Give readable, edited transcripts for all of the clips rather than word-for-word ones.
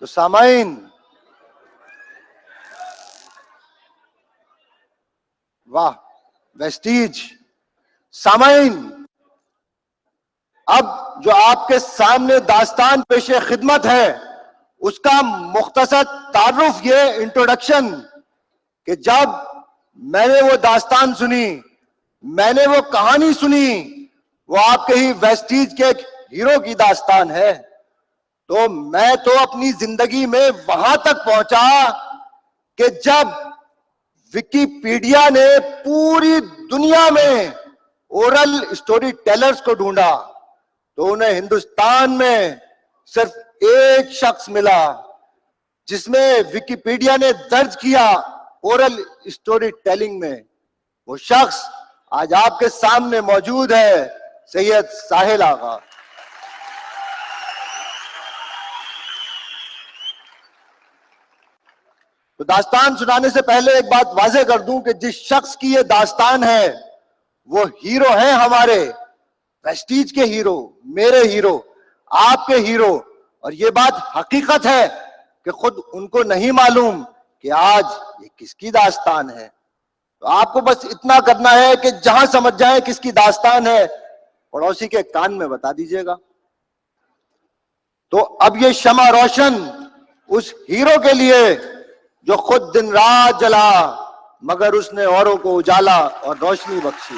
तो सामाइन, वाह वेस्टीज, सामाइन, अब जो आपके सामने दास्तान पेशे खिदमत है उसका मुख्तसर तारुफ, ये इंट्रोडक्शन, कि जब मैंने वो दास्तान सुनी, मैंने वो कहानी सुनी, वो आपके ही वेस्टीज के एक हीरो की दास्तान है, तो मैं तो अपनी जिंदगी में वहां तक पहुंचा कि जब विकिपीडिया ने पूरी दुनिया में ओरल स्टोरी टेलर्स को ढूंढा तो उन्हें हिंदुस्तान में सिर्फ एक शख्स मिला जिसमें विकिपीडिया ने दर्ज किया ओरल स्टोरी टेलिंग में। वो शख्स आज आपके सामने मौजूद है, सैयद साहिल आगा। तो दास्तान सुनाने से पहले एक बात वाज़ेह कर दूं कि जिस शख्स की ये दास्तान है वो हीरो है, हमारे वेस्टीज के हीरो, मेरे हीरो, आपके हीरो। और ये बात हकीकत है कि खुद उनको नहीं मालूम कि आज ये किसकी दास्तान है। तो आपको बस इतना करना है कि जहां समझ जाए किसकी दास्तान है, पड़ोसी के कान में बता दीजिएगा। तो अब ये शमा रोशन उस हीरो के लिए जो खुद दिन रात जला मगर उसने औरों को उजाला और रोशनी बख्शी।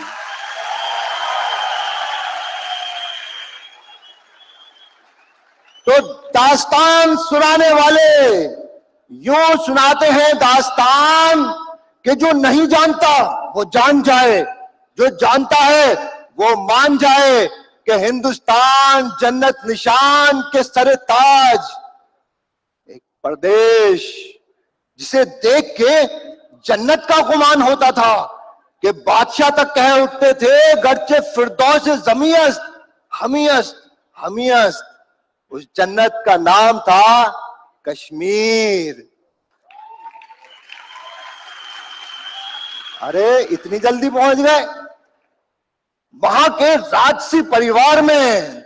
तो दास्तान सुनाने वाले यूं सुनाते हैं दास्तान कि जो नहीं जानता वो जान जाए, जो जानता है वो मान जाए कि हिंदुस्तान जन्नत निशान के सरे ताज, एक प्रदेश जिसे देख के जन्नत का गुमान होता था कि बादशाह तक कह उठते थे गर्चे फिरदौस ज़मीयस्त हमीयस्त हमीयस्त। उस जन्नत का नाम था कश्मीर। अरे इतनी जल्दी पहुंच गए। वहां के राजसी परिवार में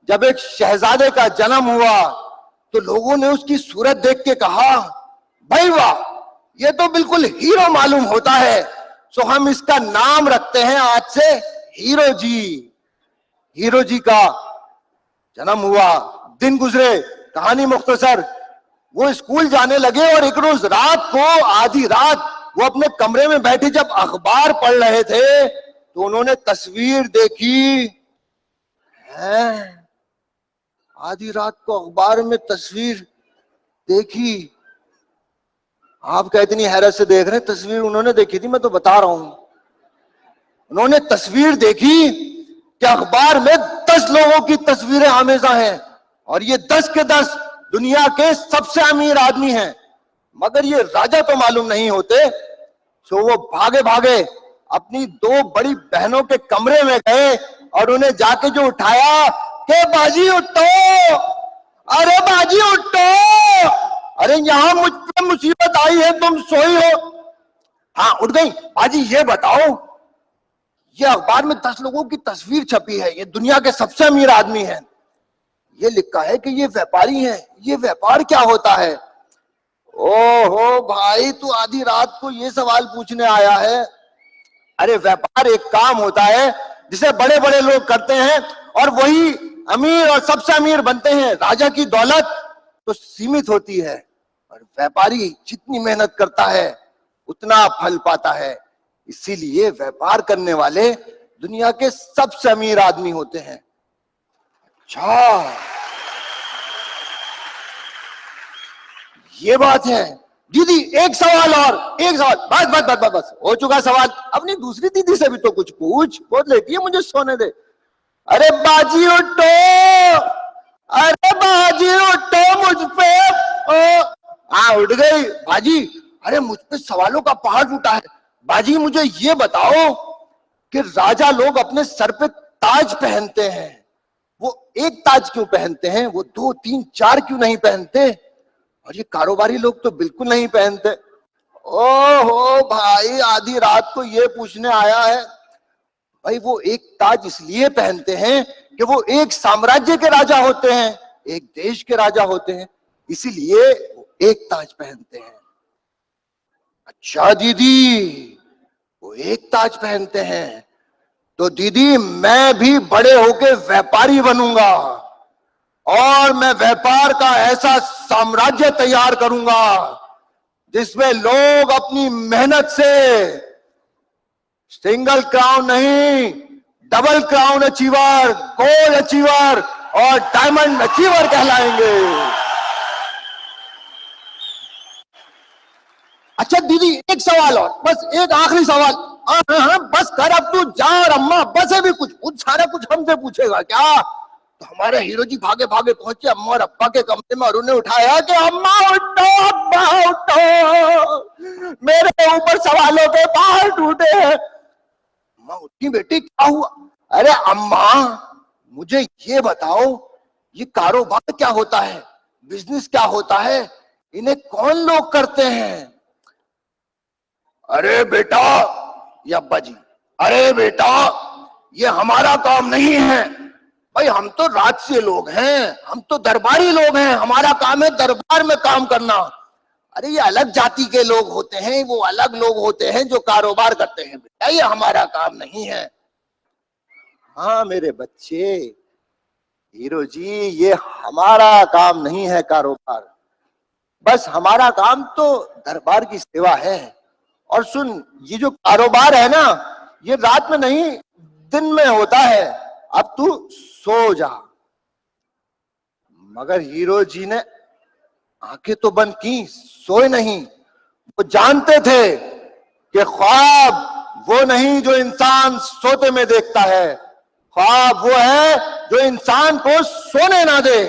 जब एक शहजादे का जन्म हुआ तो लोगों ने उसकी सूरत देख के कहा, भाई वाह, ये तो बिल्कुल हीरो मालूम होता है, सो हम इसका नाम रखते हैं आज से हीरो जी। हीरो जी का जन्म हुआ, दिन गुजरे, कहानी मुख्तसर, वो स्कूल जाने लगे और एक रोज रात को, आधी रात, वो अपने कमरे में बैठे जब अखबार पढ़ रहे थे तो उन्होंने तस्वीर देखी है। आधी रात को अखबार में तस्वीर देखी। आप क्या इतनी हैरत से देख रहे हैं? तस्वीर उन्होंने देखी थी, मैं तो बता रहा हूं। उन्होंने तस्वीर देखी कि अखबार में 10 लोगों की तस्वीरें हमेशा हैं और ये 10 के 10 दुनिया के सबसे अमीर आदमी हैं, मगर ये राजा तो मालूम नहीं होते। सो वो भागे भागे अपनी 2 बड़ी बहनों के कमरे में गए और उन्हें जाके जो उठाया कि बाजी उठो, अरे बाजी उठो, अरे यहां मुझ पे मुसीबत आई है, तुम सोई हो। हाँ उठ गई। बाजी ये बताओ, ये अखबार में 10 लोगों की तस्वीर छपी है, ये दुनिया के सबसे अमीर आदमी हैं, ये लिखा है कि ये व्यापारी हैं, ये व्यापार क्या होता है? ओहो भाई, तू आधी रात को ये सवाल पूछने आया है? अरे व्यापार एक काम होता है जिसे बड़े बड़े लोग करते हैं और वही अमीर और सबसे अमीर बनते हैं। राजा की दौलत तो सीमित होती है और व्यापारी जितनी मेहनत करता है उतना फल पाता है। इसीलिए व्यापार करने वाले दुनिया के सबसे अमीर आदमी होते हैं। अच्छा, ये बात है। दीदी एक सवाल और, एक सवाल, बस बस बस बस बस हो चुका सवाल। अपनी दूसरी दीदी से भी तो कुछ पूछ, बहुत लेटी है, मुझे सोने दे। अरे बाजी उठो, अरे बाजी उठो मुझ पे। हाँ उठ गई बाजी। अरे मुझ पे सवालों का पहाड़ टूटा है। बाजी मुझे ये बताओ कि राजा लोग अपने सर पे ताज पहनते हैं, वो एक ताज क्यों पहनते हैं? वो 2, 3, 4 क्यों नहीं पहनते? और ये कारोबारी लोग तो बिल्कुल नहीं पहनते। ओहो भाई, आधी रात को ये पूछने आया है? भाई वो एक ताज इसलिए पहनते हैं कि वो एक साम्राज्य के राजा होते हैं, एक देश के राजा होते हैं। इसीलिए वो एक ताज पहनते हैं। अच्छा दीदी, वो एक ताज पहनते हैं, तो दीदी मैं भी बड़े होके व्यापारी बनूंगा और मैं व्यापार का ऐसा साम्राज्य तैयार करूंगा जिसमें लोग अपनी मेहनत से सिंगल क्राउन नहीं, double crown achiever, gold achiever और डायमंड अचीवर कहलाएंगे। अच्छा दीदी, एक सवाल और, बस एक आखिरी सवाल। हाँ, बस कर अब तू जा। और अम्मा अब्बा से भी कुछ पूछ, सारा कुछ हमसे पूछेगा क्या? तो हमारे हीरो जी भागे भागे पहुंचे अम्मा और अब्बा के कमरे में और उन्हें उठाया कि अम्मा उठो, अब्बा उठो, मेरे ऊपर सवालों के पहाड़ टूटे। अम्मा उठी, बेटी क्या हुआ? अरे अम्मा, मुझे ये बताओ, ये कारोबार क्या होता है, बिजनेस क्या होता है, इन्हें कौन लोग करते हैं? अरे बेटा, ये अब्बा जी, अरे बेटा ये हमारा काम नहीं है भाई, हम तो राजसी लोग हैं, हम तो दरबारी लोग हैं, हमारा काम है दरबार में काम करना। अरे ये अलग जाति के लोग होते हैं, वो अलग लोग होते हैं जो कारोबार करते हैं बेटा, ये हमारा काम नहीं है। हाँ मेरे बच्चे, हीरो जी ये हमारा काम नहीं है कारोबार, बस हमारा काम तो दरबार की सेवा है। और सुन, ये जो कारोबार है ना, ये रात में नहीं दिन में होता है, अब तू सो जा। मगर हीरो जी ने आंखें तो बंद की, सोए नहीं। वो जानते थे कि ख्वाब वो नहीं जो इंसान सोते में देखता है, ख्वाब वो है जो इंसान को सोने ना दे।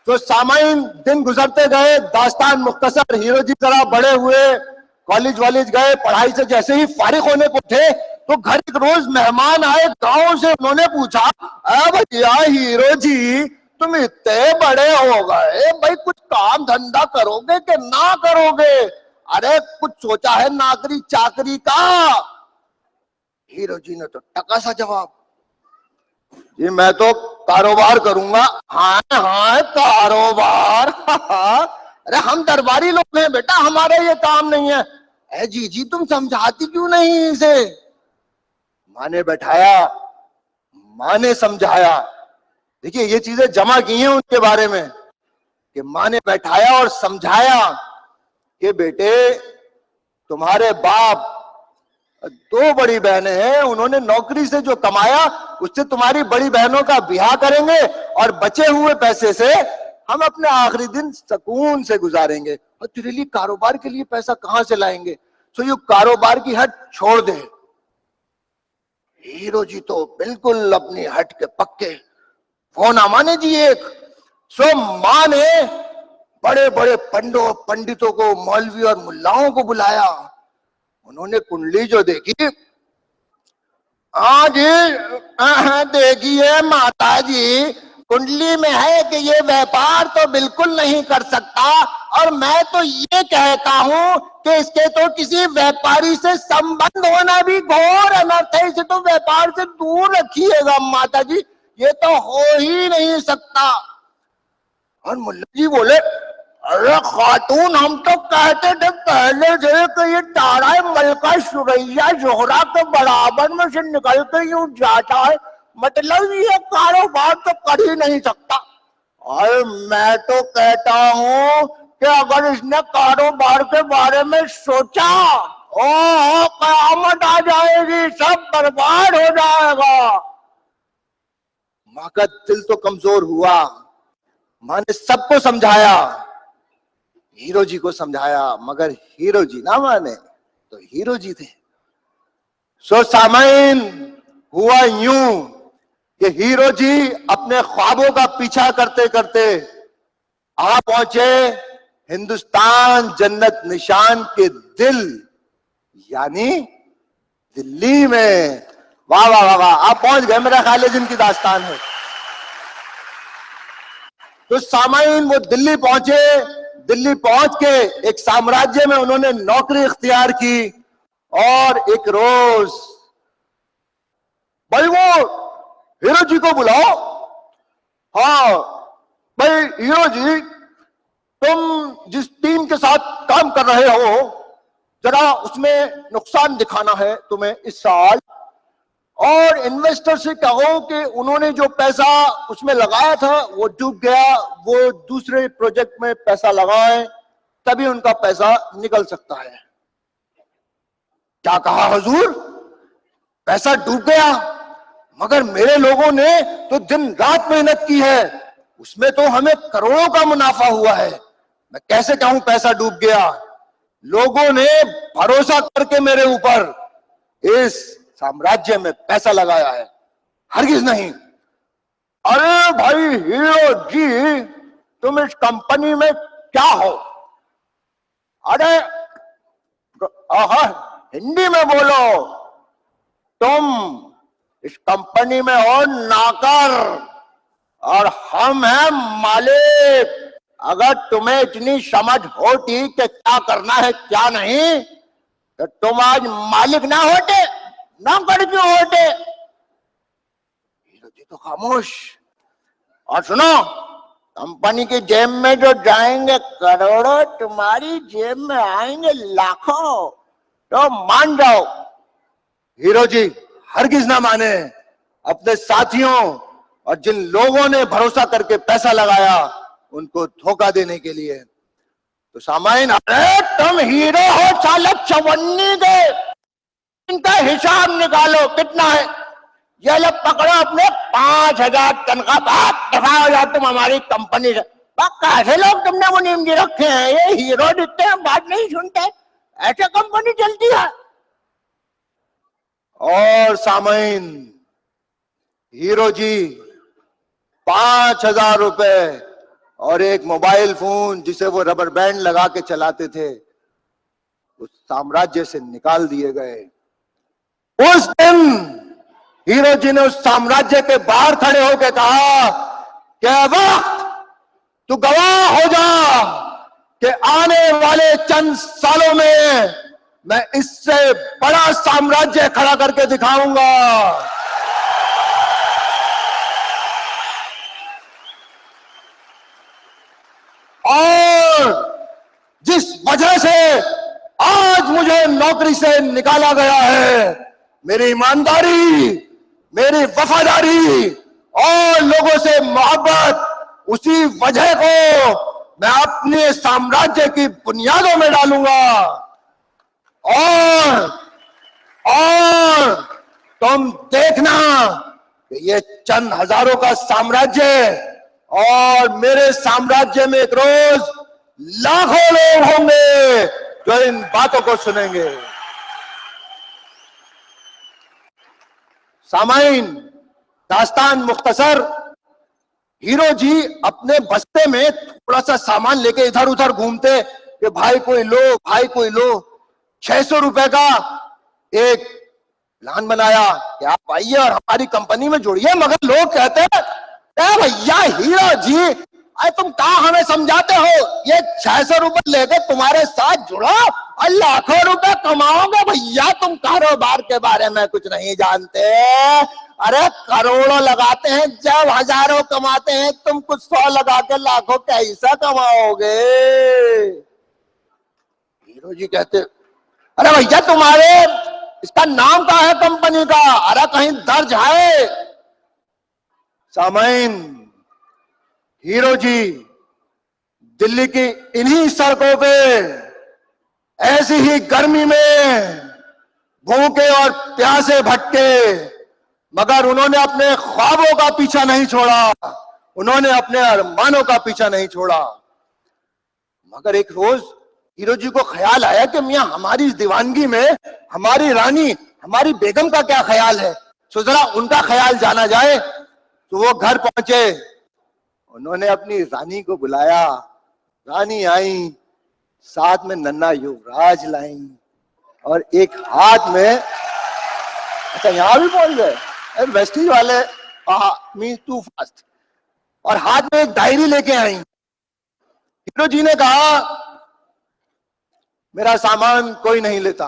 तो सामाइन दिन गुजरते गए, दास्तान मुख्तसर, हीरो जी जरा बड़े हुए, कॉलेज वॉलेज गए, पढ़ाई से जैसे ही फारिग होने को थे तो घर एक रोज मेहमान आए गांव से। उन्होंने पूछा, भैया हीरो जी तुम इतने बड़े हो गए भाई, कुछ काम धंधा करोगे कि ना करोगे? अरे कुछ सोचा है नौकरी चाकरी का? हीरो जी ने तो टका सा जवाब, जी मैं तो कारोबार करूंगा। हाँ हाँ कारोबार अरे हम दरबारी लोग हैं बेटा, हमारा ये काम नहीं है। ए जी तुम समझाती क्यों नहीं इसे? माँ ने बैठाया, माँ ने समझाया। देखिए ये चीजें जमा की हैं उनके बारे में कि माँ ने बैठाया और समझाया कि बेटे तुम्हारे बाप दो बड़ी बहनें हैं, उन्होंने नौकरी से जो कमाया उससे तुम्हारी बड़ी बहनों का ब्याह करेंगे और बचे हुए पैसे से हम अपने आखिरी दिन सुकून से गुजारेंगे। और तेरे लिए कारोबार के लिए पैसा कहां से लाएंगे? सो ये कारोबार की हट छोड़ दे। हीरो जी तो बिल्कुल अपनी हट के पक्के। फोन माने जी एक। सो मां ने बड़े बड़े पंडितों को, मौलवी और मुल्लाओं को बुलाया। उन्होंने कुंडली जो देखी, हाँ जी देखिए माता जी, कुंडली में है कि ये व्यापार तो बिल्कुल नहीं कर सकता, और मैं तो ये कहता हूं कि इसके तो किसी व्यापारी से संबंध होना भी घोर अनर्थ है, इसे तो व्यापार से दूर रखिएगा माता जी, ये तो हो ही नहीं सकता। और मुल्ला जी बोले, अरे खातून हम तो कहते थे पहले से कि ये तारा मलका सुरैया जोहरा के बराबर में से निकल के यूं जाता है, मतलब ये कारोबार तो कर ही नहीं सकता। और मैं तो कहता हूं कि अगर इसने कारोबार के बारे में सोचा, ओ कयामत आ जाएगी, सब बर्बाद हो जाएगा। माँ का दिल तो कमजोर हुआ। माँ ने सबको समझाया, हीरो जी को समझाया, मगर हीरो जी ना माने तो हीरो जी थे। सो सामाइन हुआ यूं कि हीरो जी अपने ख्वाबों का पीछा करते करते आ पहुंचे हिंदुस्तान जन्नत निशान के दिल यानी दिल्ली में। वाह वाह वाह वाह, आप पहुंच गए, मेरा ख्याल है जिनकी दास्तान है। तो सामाइन वो दिल्ली पहुंचे। दिल्ली पहुंच के एक साम्राज्य में उन्होंने नौकरी इख्तियार की। और एक रोज भाई वो हीरो जी को बुलाओ। हाँ भाई हीरो जी, तुम जिस टीम के साथ काम कर रहे हो, जरा उसमें नुकसान दिखाना है तुम्हें इस साल, और इन्वेस्टर से कहो कि उन्होंने जो पैसा उसमें लगाया था वो डूब गया, वो दूसरे प्रोजेक्ट में पैसा लगाएं, तभी उनका पैसा निकल सकता है। क्या कहा हुजूर? पैसा डूब गया? मगर मेरे लोगों ने तो दिन रात मेहनत की है, उसमें तो हमें करोड़ों का मुनाफा हुआ है। मैं कैसे कहूं पैसा डूब गया? लोगों ने भरोसा करके मेरे ऊपर इस साम्राज्य में पैसा लगाया है, हरगिज नहीं। अरे भाई हीरो जी, तुम इस कंपनी में क्या हो? अरे हिंदी में बोलो। तुम इस कंपनी में हो नौकर और हम हैं मालिक। अगर तुम्हें इतनी समझ होती कि क्या करना है क्या नहीं, तो तुम आज मालिक ना होते, नौकर क्यों होते? हीरो जी तो खामोश। और सुनो, कंपनी की जेब में जो जाएंगे करोड़ों, तुम्हारी जेब में आएंगे लाखों। तो मान जाओ। हीरो जी हरगिज ना माने। अपने साथियों और जिन लोगों ने भरोसा करके पैसा लगाया, उनको धोखा देने के लिए। तो सामाइन, अरे तुम हीरो हो चालक चवन्नी के, इनका हिसाब निकालो कितना है। ये लोग पकड़ो अपने 5,000 तनख्वाह, बात दफा हो जाओ तुम हमारी कंपनी से। कैसे लोग तुमने वो नियम जी रखे हैं? ये हीरो दिखते हैं, बात नहीं सुनते, ऐसे कंपनी चलती है। और सामाइन, हीरो जी 5,000 रुपए और एक मोबाइल फोन जिसे वो रबर बैंड लगा के चलाते थे, उस साम्राज्य से निकाल दिए गए। उस दिन हीरो जी ने उस साम्राज्य के बाहर खड़े होकर कहा कि वक्त तू गवाह हो जा कि आने वाले चंद सालों में मैं इससे बड़ा साम्राज्य खड़ा करके दिखाऊंगा। और जिस वजह से आज मुझे नौकरी से निकाला गया है, मेरी ईमानदारी, मेरी वफादारी और लोगों से मोहब्बत, उसी वजह को मैं अपने साम्राज्य की बुनियादों में डालूंगा। और तुम देखना कि ये चंद हजारों का साम्राज्य और मेरे साम्राज्य में एक रोज लाखों लोग होंगे जो इन बातों को सुनेंगे। सामाइन, दास्तान मुख्तसर, हीरो जी अपने बस्ते में थोड़ा सा सामान लेके इधर उधर घूमते कि भाई कोई लो, भाई कोई लो। 600 रुपए का एक प्लान बनाया कि आप आइए और हमारी कंपनी में जुड़िए। मगर लोग कहते हैं भैया हीरो जी, अरे तुम कहा हमें समझाते हो? ये 600 रुपए लेके तुम्हारे साथ जुड़ो और लाखों रुपए कमाओगे। भैया तुम कारोबार के बारे में कुछ नहीं जानते। अरे करोड़ों लगाते हैं जब हजारों कमाते हैं, तुम कुछ 100 लगा के लाखों कैसा कमाओगे? हीरो जी कहते, अरे भैया तुम्हारे इसका नाम क्या है कंपनी का? अरे कहीं दर्ज है? सामाइन, हीरो जी दिल्ली की इन्हीं सड़कों पे ऐसी ही गर्मी में भूखे और प्यासे भटके, मगर उन्होंने अपने ख्वाबों का पीछा नहीं छोड़ा, उन्होंने अपने अरमानों का पीछा नहीं छोड़ा। मगर एक रोज हीरो जी को ख्याल आया कि मियां हमारी इस दीवानगी में हमारी रानी, हमारी बेगम का क्या ख्याल है, तो जरा उनका ख्याल जाना जाए। तो वो घर पहुंचे, उन्होंने अपनी रानी को बुलाया। रानी आई, साथ में नन्हा युवराज लाई और एक हाथ में, अच्छा यहां भी पहुंच गए वेस्टीज वाले, मी टू फास्ट, और हाथ में एक डायरी लेके आई। हीरो जी ने कहा मेरा सामान कोई नहीं लेता,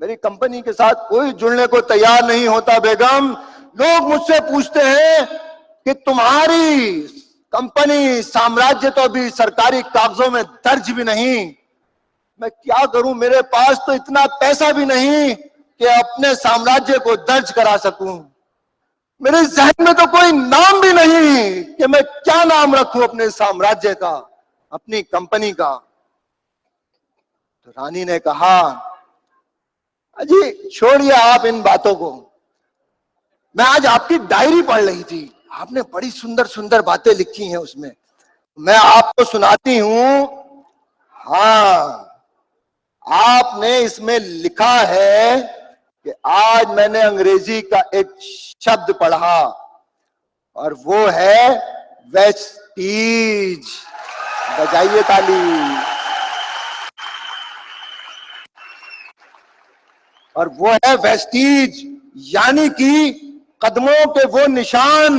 मेरी कंपनी के साथ कोई जुड़ने को तैयार नहीं होता बेगम। लोग मुझसे पूछते हैं कि तुम्हारी कंपनी साम्राज्य तो अभी सरकारी कागजों में दर्ज भी नहीं। मैं क्या करूं, मेरे पास तो इतना पैसा भी नहीं कि अपने साम्राज्य को दर्ज करा सकूं। मेरे जहन में तो कोई नाम भी नहीं कि मैं क्या नाम रखूं अपने साम्राज्य का, अपनी कंपनी का। तो रानी ने कहा, अजी छोड़िए आप इन बातों को, मैं आज आपकी डायरी पढ़ रही थी, आपने बड़ी सुंदर सुंदर बातें लिखी हैं उसमें, मैं आपको सुनाती हूं। हाँ, आपने इसमें लिखा है कि आज मैंने अंग्रेजी का एक शब्द पढ़ा और वो है वेस्टीज। बजाइए ताली। और वो है वेस्टीज, यानी कि कदमों के वो निशान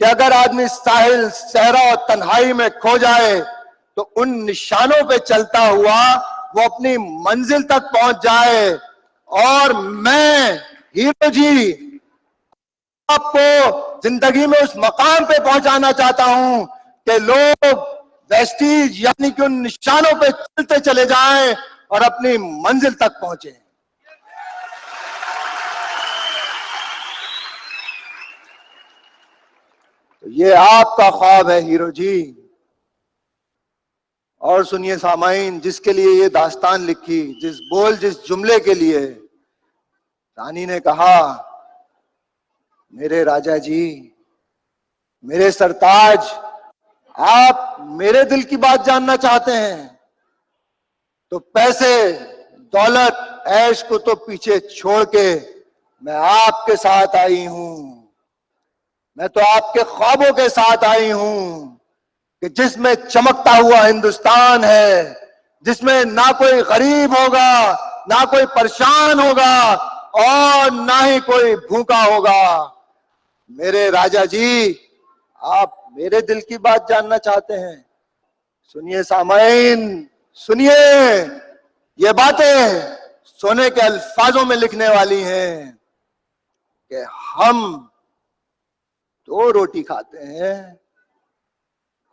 कि अगर आदमी साहिल सहरा और तन्हाई में खो जाए तो उन निशानों पे चलता हुआ वो अपनी मंजिल तक पहुंच जाए। और मैं हीरो जी आपको जिंदगी में उस मकाम पे पहुंचाना चाहता हूं कि लोग वेस्टीज यानी कि उन निशानों पे चलते चले जाएं और अपनी मंजिल तक पहुंचे। तो ये आपका ख्वाब है हीरो जी। और सुनिए सामाइन, जिसके लिए ये दास्तान लिखी, जिस जुमले के लिए, रानी ने कहा, मेरे राजा जी, मेरे सरताज, आप मेरे दिल की बात जानना चाहते हैं तो पैसे दौलत ऐश को तो पीछे छोड़ के मैं आपके साथ आई हूं। मैं तो आपके ख्वाबों के साथ आई हूं कि जिसमें चमकता हुआ हिंदुस्तान है, जिसमें ना कोई गरीब होगा, ना कोई परेशान होगा और ना ही कोई भूखा होगा। मेरे राजा जी, आप मेरे दिल की बात जानना चाहते हैं। सुनिए सामाइन, सुनिए, ये बातें सोने के अल्फाजों में लिखने वाली हैं कि हम 2 रोटी खाते हैं,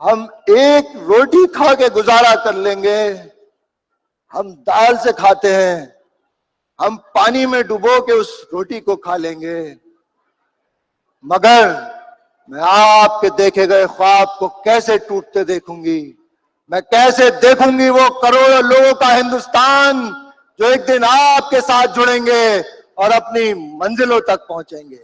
हम 1 रोटी खा के गुजारा कर लेंगे, हम दाल से खाते हैं, हम पानी में डुबो के उस रोटी को खा लेंगे, मगर मैं आपके देखे गए ख्वाब को कैसे टूटते देखूंगी। मैं कैसे देखूंगी वो करोड़ों लोगों का हिंदुस्तान जो एक दिन आपके साथ जुड़ेंगे और अपनी मंजिलों तक पहुंचेंगे।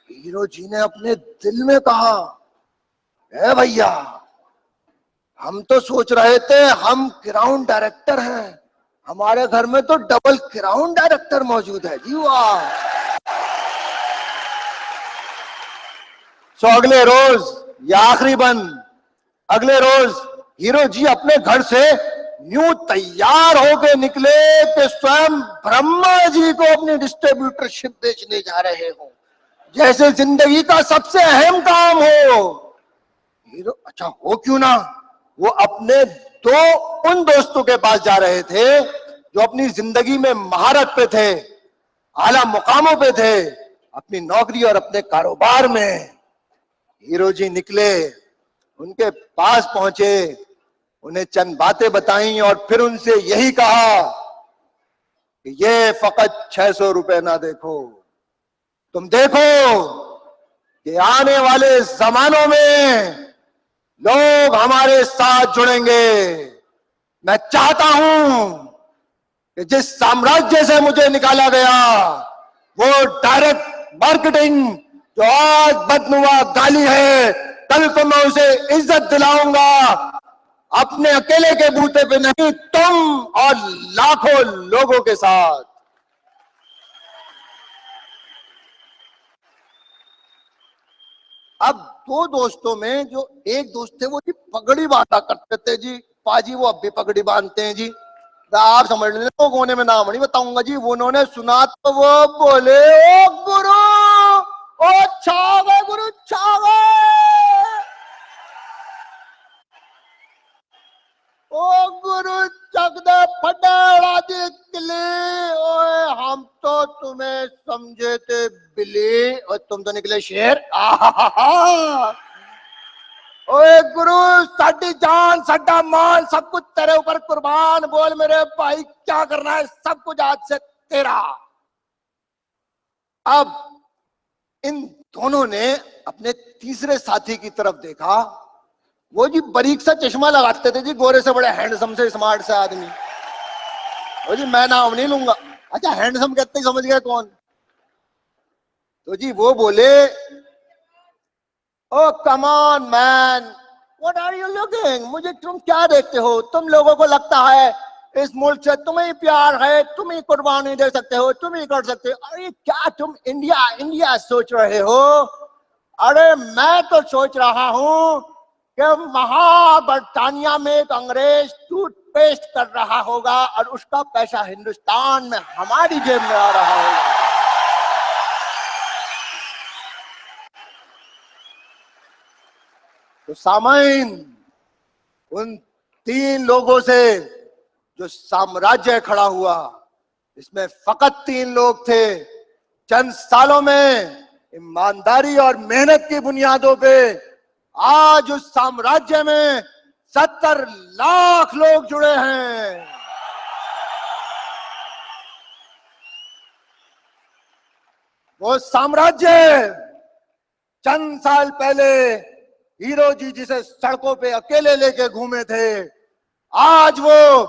हीरो जी ने अपने दिल में कहा, है भैया, हम तो सोच रहे थे हम क्राउन डायरेक्टर हैं, हमारे घर में तो डबल क्राउन डायरेक्टर मौजूद है जी। वाह। सो अगले रोज या आखिरी बंद, अगले रोज हीरो जी अपने घर से यूं तैयार होके निकले कि स्वयं ब्रह्मा जी को अपनी डिस्ट्रीब्यूटरशिप बेचने जा रहे हो, जैसे जिंदगी का सबसे अहम काम हो। हीरो, अच्छा हो क्यों ना, वो अपने उन दोस्तों के पास जा रहे थे जो अपनी जिंदगी में महारत पे थे, आला मुकामों पे थे, अपनी नौकरी और अपने कारोबार में। हीरो जी निकले, उनके पास पहुंचे, उन्हें चंद बातें बताई और फिर उनसे यही कहा कि ये फकत 600 रुपए ना देखो, तुम देखो कि आने वाले जमानों में लोग हमारे साथ जुड़ेंगे। मैं चाहता हूं कि जिस साम्राज्य से मुझे निकाला गया वो डायरेक्ट मार्केटिंग जो आज बदनुमा गाली है, कल को मैं उसे इज्जत दिलाऊंगा, अपने अकेले के बूते पे नहीं, तुम और लाखों लोगों के साथ। अब 2 दोस्तों में जो एक दोस्त थे वो जी पगड़ी बांधा करते थे जी, पाजी वो अब भी पगड़ी बांधते हैं जी, आप समझ लेना, वो कोने में नाम नहीं बताऊंगा जी। उन्होंने सुना तो वो बोले, ओ गुरु, ओ छावे गुरु छावे। ओ गुरु चकदे फटे उड़ा दी किले, ओए हम तो तुम्हें समझे थे बिल्ली और तुम तो निकले शेर। आहा, ओए गुरु साडी जान साडा माल सब कुछ तेरे ऊपर कुर्बान, बोल मेरे भाई क्या करना है, सब कुछ आज से तेरा। अब इन दोनों ने अपने तीसरे साथी की तरफ देखा। वो जी बारीक सा चश्मा लगाते थे जी, गोरे से बड़े हैंडसम से स्मार्ट से आदमी। वो जी मैं नाम नहीं लूंगा, अच्छा हैंडसम कहते ही समझ गए कौन। तो जी वो बोले, oh come on man, what are you looking, मुझे तुम क्या देखते हो, तुम लोगों को लगता है इस मुल्क से तुम्हें प्यार है, तुम ही कुर्बानी दे सकते हो, तुम ही कर सकते हो, अरे क्या तुम इंडिया इंडिया सोच रहे हो। अरे मैं तो सोच रहा हूं कि महाबरतानिया में एक अंग्रेज टूथपेस्ट कर रहा होगा और उसका पैसा हिंदुस्तान में हमारी जेब में आ रहा होगा। तो सामाइन, उन तीन लोगों से जो साम्राज्य खड़ा हुआ, इसमें फकत तीन लोग थे। चंद सालों में ईमानदारी और मेहनत की बुनियादों पे आज उस साम्राज्य में 70 लाख लोग जुड़े हैं। वो साम्राज्य चंद साल पहले हीरो जी जिसे सड़कों पे अकेले लेके घूमे थे, आज वो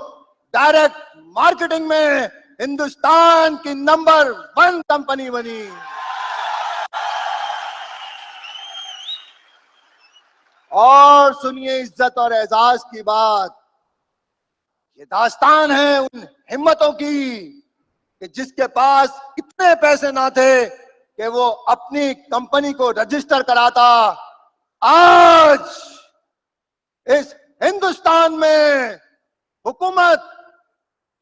डायरेक्ट मार्केटिंग में हिंदुस्तान की नंबर 1 कंपनी बनी। और सुनिए इज्जत और एजाज की बात, ये दास्तान है उन हिम्मतों की कि जिसके पास इतने पैसे ना थे कि वो अपनी कंपनी को रजिस्टर कराता, आज इस हिंदुस्तान में हुकूमत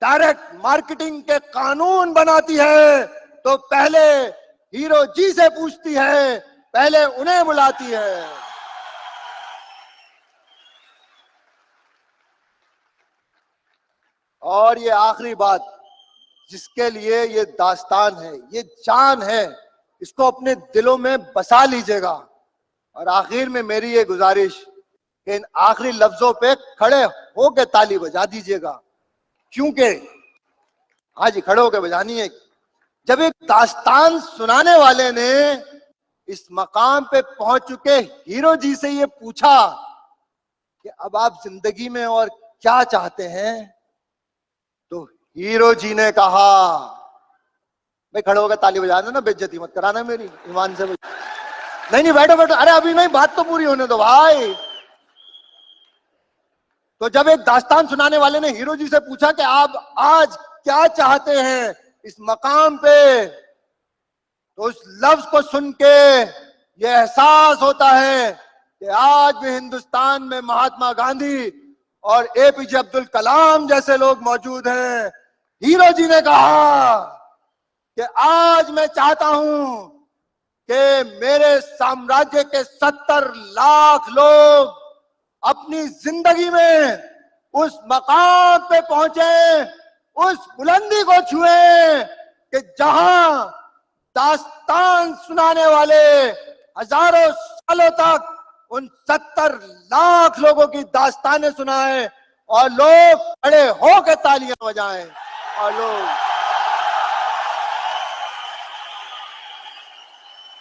डायरेक्ट मार्केटिंग के कानून बनाती है तो पहले हीरो जी से पूछती है, पहले उन्हें बुलाती है। और ये आखिरी बात, जिसके लिए ये दास्तान है, ये जान है, इसको अपने दिलों में बसा लीजिएगा। और आखिर में मेरी ये गुजारिश कि इन आखिरी लफ्जों पे खड़े होकर ताली बजा दीजिएगा, क्योंकि हाँ जी खड़े होकर बजानी है। जब एक दास्तान सुनाने वाले ने इस मकाम पे पहुंच चुके हीरो जी से ये पूछा कि अब आप जिंदगी में और क्या चाहते हैं, तो हीरो जी ने कहा, भाई खड़े होकर ताली बजाना ना, बेइज्जती मत कराना मेरी, ईमान से। नहीं नहीं बैठो बैठो, अरे अभी नहीं, बात तो पूरी होने दो भाई। तो जब एक दास्तान सुनाने वाले ने हीरो जी से पूछा कि आप आज क्या चाहते हैं इस मकाम पे, तो उस लफ्ज को सुन के ये एहसास होता है कि आज भी हिंदुस्तान में महात्मा गांधी और एपीजे अब्दुल कलाम जैसे लोग मौजूद हैं। हीरो जी ने कहा कि आज मैं चाहता हूं कि मेरे साम्राज्य के 70 लाख लोग अपनी जिंदगी में उस मकाम पे पहुंचे, उस बुलंदी को छुए कि जहां दास्तान सुनाने वाले हजारों सालों तक उन 70 लाख लोगों की दास्तानें सुनाए और लोग खड़े होकर तालियां बजाएं और लोग